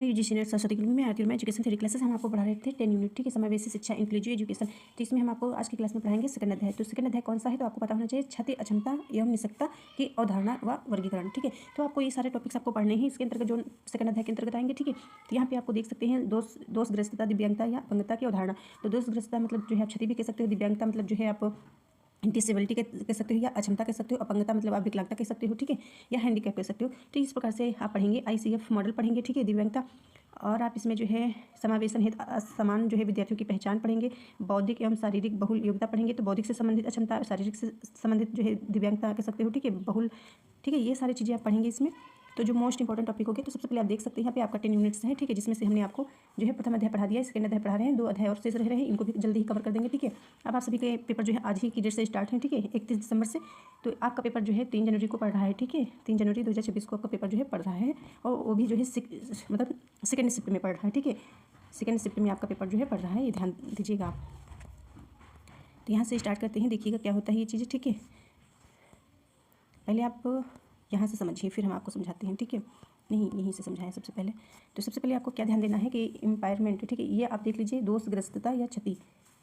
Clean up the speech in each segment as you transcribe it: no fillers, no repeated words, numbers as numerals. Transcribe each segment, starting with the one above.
UGC net Saraswati group में आती हूँ मैं एजुकेशन थ्योरी क्लासेस हम आपको पढ़ा रहे थे 10 यूनिट ठीक है समावेशी शिक्षा इंक्लूसिव एजुकेशन। तो इसमें हम आपको आज की क्लास में पढ़ाएंगे सेकंड अध्याय। तो सेकंड अध्याय कौन सा है तो आपको पता होना चाहिए क्षति अक्षमता एवं निष्क्रियता की अवधारणा व वर्गीकरण। ठीक है, तो आपको ये सारे टॉपिक्स आपको पढ़ने हैं इसके अंतर्गत जो सेकंड अध्याय के अंतर्गत आएंगे। ठीक है, तो यहाँ पे आपको देख सकते हैं दोषग्रस्तता दिव्यांगता या अपंगता की अवधारणा। तो दोषग्रस्तता मतलब जो है आप क्षति भी कह सकते हो, दिव्यांगता मतलब जो है आप डिसेबिलिटी कह सकते हो या अक्षमता कह सकते हो, अपंगता मतलब आप विकलांगता कह सकते हो। ठीक है, या हैंडीकैप कह सकते हो। तो इस प्रकार से आप पढ़ेंगे ICF मॉडल पढ़ेंगे। ठीक है, दिव्यांगता और आप इसमें जो है समावेशन हेतु असमान जो है विद्यार्थियों की पहचान पढ़ेंगे, बौद्धिक एवं शारीरिक बहुल योग्यता पढ़ेंगे। तो बौद्धिक से संबंधित अक्षमता, शारीरिक से संबंधित जो है दिव्यांगता कह सकते हो। ठीक है, बहुल, ठीक है, ये सारी चीज़ें आप पढ़ेंगे इसमें। तो जो मोस्ट इंपॉर्टेंट टॉपिक हो गया, तो सबसे पहले आप देख सकते हैं यहाँ पे आपका 10 यूनिट्स है। ठीक है, जिसमें से हमने आपको जो है प्रथम अध्याय पढ़ा दिया है, सेकंड अध्याय पढ़ा रहे हैं, 2 अध्याय और शेष रह रहे हैं, इनको भी जल्दी ही कवर कर देंगे। ठीक है, अब आप सभी के पेपर जो है आज ही की डेट से स्टार्ट है। ठीक है, 31 दिसंबर से। तो आपका पेपर जो है 3 जनवरी को पढ़ रहा है। ठीक है, 3 जनवरी 2026 को आपका पेपर जो है पढ़ रहा है, और वो भी जो है मतलब सेकेंड शिफ्ट में पढ़ रहा है। ठीक है, सेकेंड शिफ्ट में आपका पेपर जो है पढ़ रहा है, ये ध्यान दीजिएगा आप। तो यहाँ से स्टार्ट करते हैं, देखिएगा क्या होता है ये चीज़ें। ठीक है, पहले आप यहाँ से समझिए फिर हम आपको समझाते हैं। ठीक है, नहीं यहीं से समझाएं सबसे पहले। तो सबसे पहले आपको क्या ध्यान देना है कि इम्पायरमेंट, ठीक है, ये आप देख लीजिए दोषग्रस्तता या क्षति।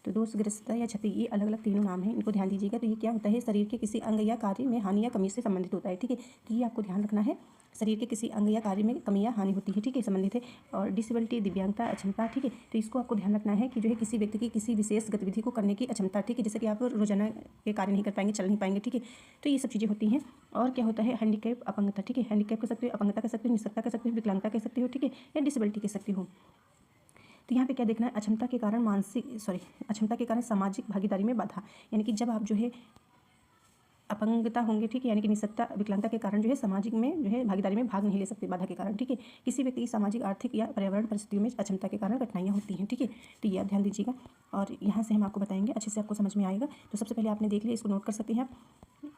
तो दोषग्रस्तता या क्षति ये अलग अलग तीनों नाम हैं, इनको ध्यान दीजिएगा। तो ये क्या होता है, शरीर के किसी अंग या कार्य में हानि या कमी से संबंधित होता है। ठीक है, तो ये आपको ध्यान रखना है, शरीर के किसी अंग या कार्य में कमी या हानि होती है। ठीक है, संबंधित है। और डिसेबिलिटी दिव्यांगता अक्षमता। ठीक है, तो इसको आपको ध्यान रखना है कि जो है किसी व्यक्ति की किसी विशेष गतिविधि को करने की अक्षमता। ठीक है, जैसे कि आप रोजाना के कार्य नहीं कर पाएंगे, चल नहीं पाएंगे। ठीक है, तो ये सब चीज़ें होती हैं। और क्या होता है, हैंडीकैप अपंगता। ठीक है, हैंडीकैप कह सकते हो, अपंगता कह सकते हो, निष्क्रियता कह सकते हो, विकलांगता कह सकते हो। ठीक है, या डिसेबिलिटी कह सकते हो। तो यहाँ पे क्या देखना है, अक्षमता के कारण अक्षमता के कारण सामाजिक भागीदारी में बाधा। यानी कि जब आप जो है अपंगता होंगे, ठीक है, यानी कि निष्क्रियता विकलांगता के कारण जो है सामाजिक में जो है भागीदारी में भाग नहीं ले सकते, बाधा के कारण। ठीक है, किसी व्यक्ति की सामाजिक आर्थिक या पर्यावरण परिस्थितियों में अक्षमता के कारण कठिनाइयाँ होती हैं। ठीक है, तो ये आप ध्यान दीजिएगा और यहाँ से हम आपको बताएंगे, अच्छे से आपको समझ में आएगा। तो सबसे पहले आपने देख लिया, इसको नोट कर सकते हैं आप।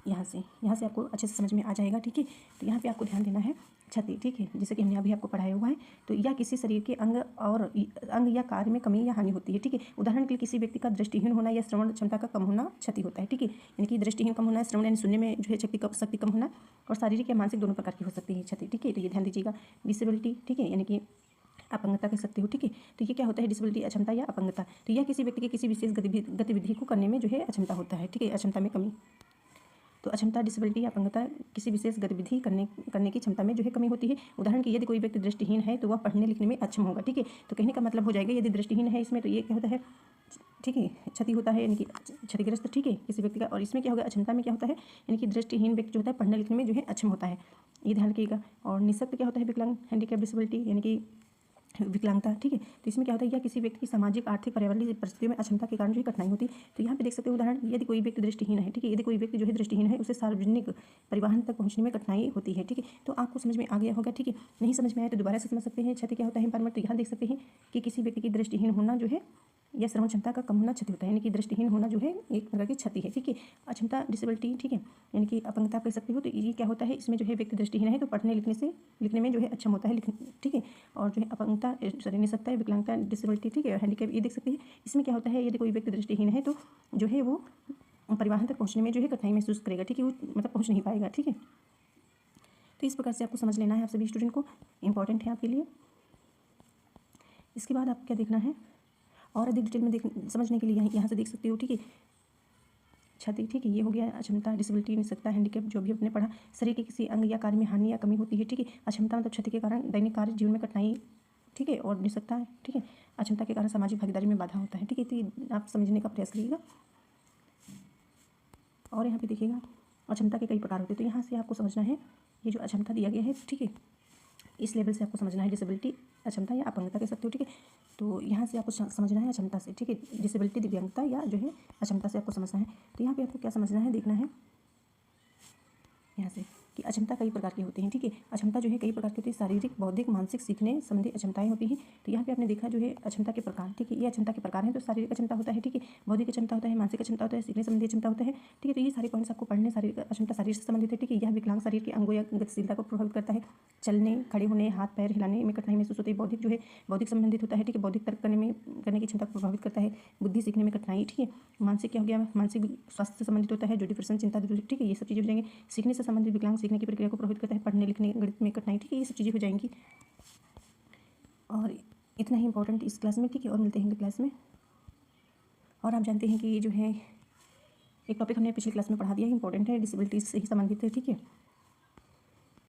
यहाँ से आपको अच्छे से समझ में आ जाएगा। ठीक है, तो यहाँ पे आपको ध्यान देना है क्षति। ठीक है, जैसे कि हमने अभी आपको पढ़ाया हुआ है। तो या किसी शरीर के अंग या कार्य में कमी या हानि होती है। ठीक है, उदाहरण के लिए किसी व्यक्ति का दृष्टिहीन होना या श्रवण क्षमता का कम होना क्षति होता है। ठीक है, यानी कि दृष्टिहीन कम होना, श्रवण यानी सुनने में जो है शक्ति कम होना, और शारीरिक या मानसिक दोनों प्रकार की हो सकती है क्षति। ठीक है, तो ये ध्यान दीजिएगा। डिसेबिलिटी, ठीक है, यानी कि अपंगता कह सकते हो। ठीक है, तो ये क्या होता है, डिसेबिलिटी अक्षमता या अपंगता। तो यह किसी व्यक्ति के किसी विशेष गतिविधि को करने में जो है अक्षमता होता है। ठीक है, अक्षमता में कमी। तो अक्षमता, डिसेबिलिटी या अपंगता किसी विशेष गतिविधि करने की क्षमता में जो है कमी होती है। उदाहरण के यदि कोई व्यक्ति दृष्टिहीन है तो वह पढ़ने लिखने में अक्षम होगा। ठीक है, तो कहने का मतलब हो जाएगा यदि दृष्टिहीन है इसमें तो ये क्या होता है, ठीक है, क्षति होता है, यानी कि क्षतिग्रस्त। ठीक है, किसी व्यक्ति का। और इसमें क्या होगा, अक्षमता में क्या होता है, यानी कि दृष्टिहीन व्यक्ति जो होता है पढ़ने लिखने में जो है अक्षम होता है, ये ध्यान रखिएगा। और निःशक्त क्या होता है, विकलांग, हैंडीकैप, डिसेबिलिटी यानी कि विकलांगता। ठीक है, तो इसमें क्या होता है, या किसी व्यक्ति की सामाजिक आर्थिक पर्यावरणीय परिस्थितियों में अक्षमता के कारण जो है कठिनाई होती है। तो यहाँ पे देख सकते हो उदाहरण, यदि कोई व्यक्ति दृष्टिहीन है, ठीक है, यदि कोई व्यक्ति जो है दृष्टिहीन है उसे सार्वजनिक परिवहन तक पहुंचने में कठिनाई होती है। ठीक है, तो आपको समझ में आ गया होगा। ठीक है, नहीं समझ में आया तो दोबारा से समझ सकते हैं। क्षति क्या होता है, पर यहाँ देख सकते हैं कि किसी व्यक्ति की दृष्टिहीन होना जो है या श्रवण क्षमता का कम होना क्षति होता है, यानी कि दृष्टिहीन होना जो है एक प्रकार की क्षति है। ठीक है, अक्षमता, डिसेबिलिटी, ठीक है, यानी कि अपंगता कह सकते हो। तो ये क्या होता है, इसमें जो है व्यक्ति दृष्टिहीन है तो पढ़ने लिखने में जो है अक्षम होता है, ठीक है। और जो है अपंगता, निःशक्तता, विकलांगता, डिसेबिलिटी, ठीक है, हैंडीकैप, ये देख सकते हैं। इसमें क्या होता है, यदि कोई व्यक्ति दृष्टिहीन है तो जो है वो परिवहन तक पहुँचने में जो है कठिनाई महसूस करेगा। ठीक है, वो मतलब पहुँच नहीं पाएगा। ठीक है, तो इस प्रकार से आपको समझ लेना है, आप सभी स्टूडेंट को इंपॉर्टेंट है आपके लिए। इसके बाद आपको क्या देखना है, और अधिक डिटेल में समझने के लिए यहाँ से देख सकते हो। ठीक है, क्षति, ठीक है, ये हो गया अक्षमता, डिसेबिलिटी, निःशक्तता, हैंडीकैप जो भी आपने पढ़ा। शरीर के किसी अंग या कार्य में हानि या कमी होती है। ठीक है, अक्षमता मतलब क्षति के कारण दैनिक कार्य जीवन में कठिनाई। ठीक है, और निःशक्तता है, ठीक है, अक्षमता के कारण सामाजिक भागीदारी में बाधा होता है। ठीक है, तो ये आप समझने का प्रयास करिएगा। और यहाँ पे देखिएगा अक्षमता के कई प्रकार होते हैं। तो यहाँ से आपको समझना है, ये जो अक्षमता दिया गया है, ठीक है, इस लेवल से आपको समझना है, डिसेबिलिटी अक्षमता या अपंगता कह सकते हो। ठीक है, तो यहाँ से आपको समझना है अक्षमता से। ठीक है, डिसेबिलिटी दिव्यांगता या जो है अक्षमता से आपको समझना है। तो यहाँ पे आपको क्या समझना है, देखना है यहाँ से कि अक्षमता कई प्रकार की होती हैं। ठीक है, अक्षमता जो है कई प्रकार की होती है, शारीरिक, बौद्धिक, मानसिक, सीखने संबंधी अक्षमताएं होती हैं। तो यहाँ पे आपने देखा जो है अक्षमता के प्रकार। ठीक है, ये अक्षमता के प्रकार हैं। तो शारीरिक अक्षमता होता है, ठीक है, बौद्धिक अक्षमता होता है, मानसिक अक्षमता होता है, सीखने संबंधी अक्षमता होता है। ठीक है, तो ये सारे पॉइंट्स आपको पढ़ने। शारीरिक अक्षमता शरीर से संबंधित है। ठीक है, यह विकलांग शरीर के अंगों या गतिशीलता को प्रभावित करता है, चलने, खड़े होने, हाथ पैर हिलाने में कठिनाई महसूस होती है। बौद्धिक जो है बौद्धिक संबंधित होता है। ठीक है, बौद्धिक तर्क करने की क्षमता को प्रभावित करता है, बुद्धि सीखने में कठिनाई। ठीक है, मानसिक क्या हो गया, मानसिक स्वास्थ्य से संबंधित होता है, जो डिप्रेशन, चिंता, ठीक है, ये सब चीज़ें हो जाएंगी। सीखने से संबंधित विकलांग सीखने की प्रक्रिया को प्रभावित करता है, पढ़ने लिखने गणित में कठिनाई। ठीक है, ये सब चीज़ें हो जाएंगी। और इतना ही इंपॉर्टेंट इस क्लास में, ठीक है। और मिलते हैं अगली क्लास में। और आप जानते हैं कि ये जो है एक टॉपिक हमने पिछली क्लास में पढ़ा दिया है, इंपॉर्टेंट है, डिसेबिलिटीज से ही संबंधित है, ठीक है।